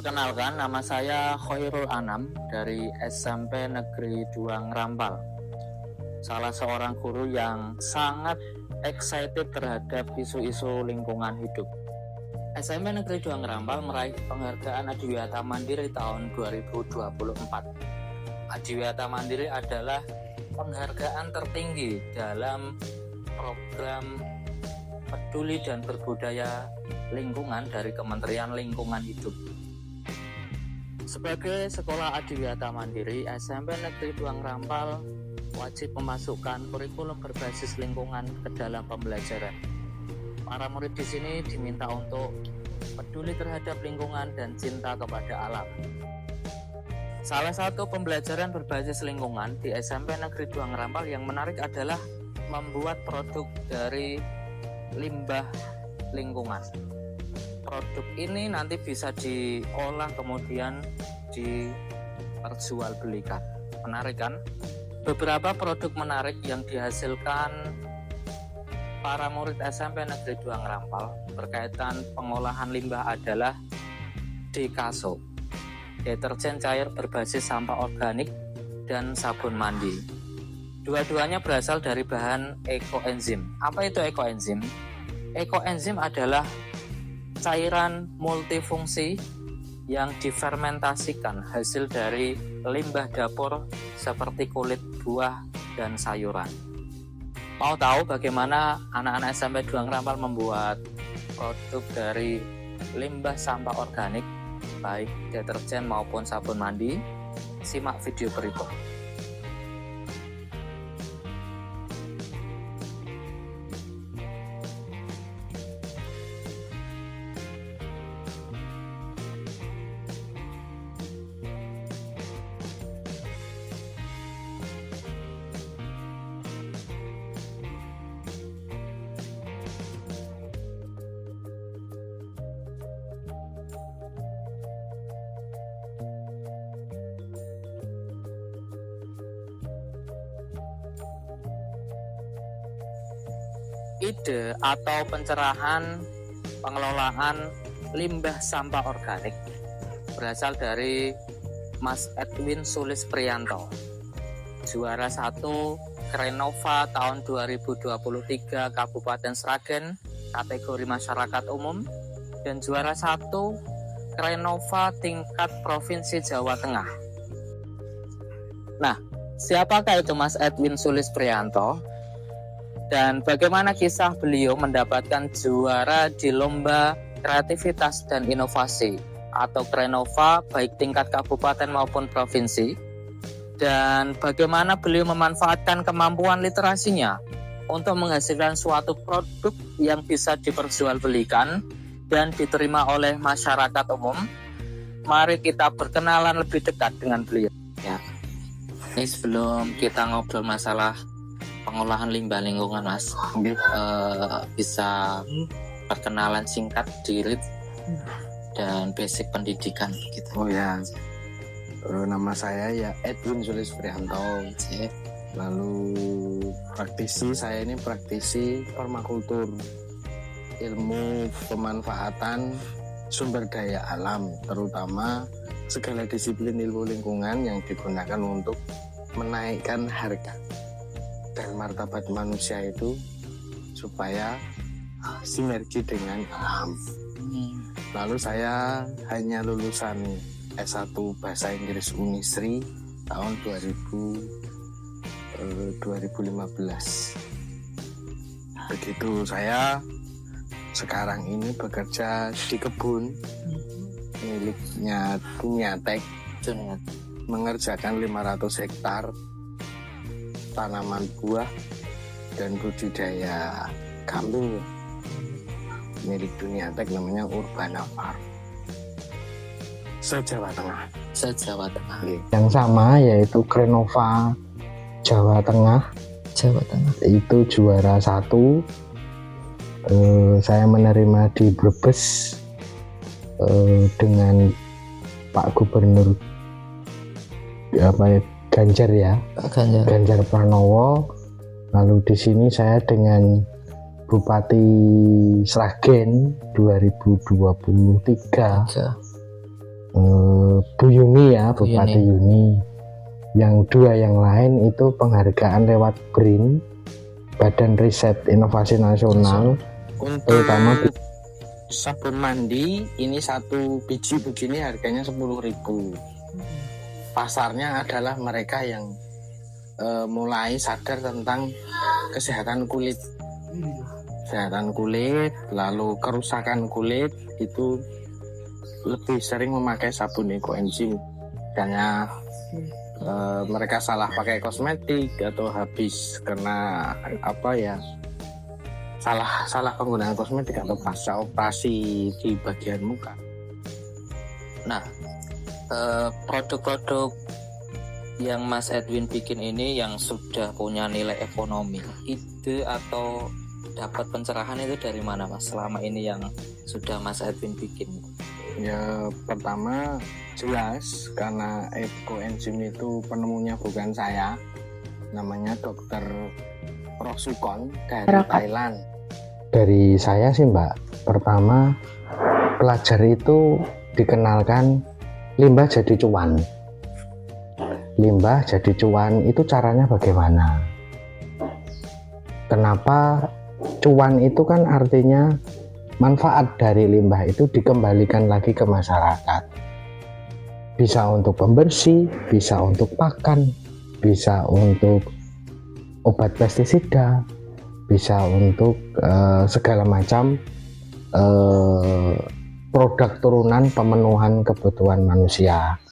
Perkenalkan, nama saya Khairul Anam dari SMP Negeri 2 Ngerampal. Salah seorang guru yang sangat excited terhadap isu-isu lingkungan hidup. SMP Negeri 2 Ngerampal meraih penghargaan Adiwiyata Mandiri tahun 2024. Adiwiyata Mandiri adalah penghargaan tertinggi dalam program peduli dan berbudaya lingkungan dari Kementerian Lingkungan Hidup. Sebagai sekolah adiwiyata mandiri, SMP Negeri 2 Ngerampal wajib memasukkan kurikulum berbasis lingkungan ke dalam pembelajaran. Para murid di sini diminta untuk peduli terhadap lingkungan dan cinta kepada alam. Salah satu pembelajaran berbasis lingkungan di SMP Negeri 2 Ngerampal yang menarik adalah membuat produk dari limbah lingkungan. Produk ini nanti bisa diolah kemudian diperjualbelikan. Menarik kan? Beberapa produk menarik yang dihasilkan para murid SMP Negeri 2 Ngerampal berkaitan pengolahan limbah adalah Dekaso, deterjen cair berbasis sampah organik, dan sabun mandi. Dua-duanya berasal dari bahan ekoenzim. Apa itu ekoenzim? Ekoenzim adalah cairan multifungsi yang difermentasikan hasil dari limbah dapur seperti kulit buah dan sayuran. Mau tahu bagaimana anak-anak SMP 2 Ngerampal membuat produk dari limbah sampah organik, baik deterjen maupun sabun mandi? Simak video berikut. Ide atau pencerahan pengelolaan limbah sampah organik berasal dari Mas Edwin Sulis Priyanto, juara 1 Krenova tahun 2023 Kabupaten Sragen kategori masyarakat umum, dan juara 1 Krenova tingkat Provinsi Jawa Tengah. Nah, siapakah itu Mas Edwin Sulis Priyanto? Dan bagaimana kisah beliau mendapatkan juara di Lomba Kreativitas dan Inovasi atau Krenova baik tingkat kabupaten maupun provinsi, dan bagaimana beliau memanfaatkan kemampuan literasinya untuk menghasilkan suatu produk yang bisa diperjualbelikan dan diterima oleh masyarakat umum. Mari kita berkenalan lebih dekat dengan beliau. Ya. Ini sebelum kita ngobrol masalah pengolahan limbah lingkungan, Mas, bisa perkenalan singkat diri dan basic pendidikan gitu. Oh ya, nama saya ya Edwin Sulis Priyanto. Lalu saya ini praktisi permakultur, ilmu pemanfaatan sumber daya alam, terutama segala disiplin ilmu lingkungan yang digunakan untuk menaikkan harga dan martabat manusia itu supaya sinergi dengan alam. Lalu saya hanya lulusan S1 Bahasa Inggris Unisri tahun 2015. Begitu saya sekarang ini bekerja di kebun miliknya Tuniatek, mengerjakan 500 hektar tanaman buah dan budidaya kambing milik Tuniatek, namanya Urbana Farm, se-Jawa Tengah. Yang sama yaitu Krenova Jawa Tengah itu juara 1. Saya menerima di Brebes dengan Pak Gubernur Ganjar Pranowo. Lalu di sini saya dengan Bupati Sragen 2023 Bu Yuni ya, Bu Bupati Yuni. Yang dua yang lain itu penghargaan lewat BRIN, Badan Riset Inovasi Nasional. Untuk terutama sabun mandi ini satu biji begini harganya 10.000. Pasarnya adalah mereka yang mulai sadar tentang kesehatan kulit, lalu kerusakan kulit itu lebih sering memakai sabun ekoenzim. Misalnya mereka salah pakai kosmetik atau habis kena salah penggunaan kosmetik atau pasca operasi di bagian muka. Nah, produk-produk yang Mas Edwin bikin ini yang sudah punya nilai ekonomi, ide atau dapat pencerahan itu dari mana Mas selama ini yang sudah Mas Edwin bikin? Ya pertama jelas karena ekoenzim itu penemunya bukan saya, namanya Dokter Prosukon dari Thailand. Dari saya sih Mbak, pertama pelajar itu dikenalkan limbah jadi cuan. Limbah jadi cuan itu caranya bagaimana? Kenapa cuan itu kan artinya manfaat dari limbah itu dikembalikan lagi ke masyarakat. Bisa untuk pembersih, bisa untuk pakan, bisa untuk obat pestisida, bisa untuk segala macam produk turunan pemenuhan kebutuhan manusia.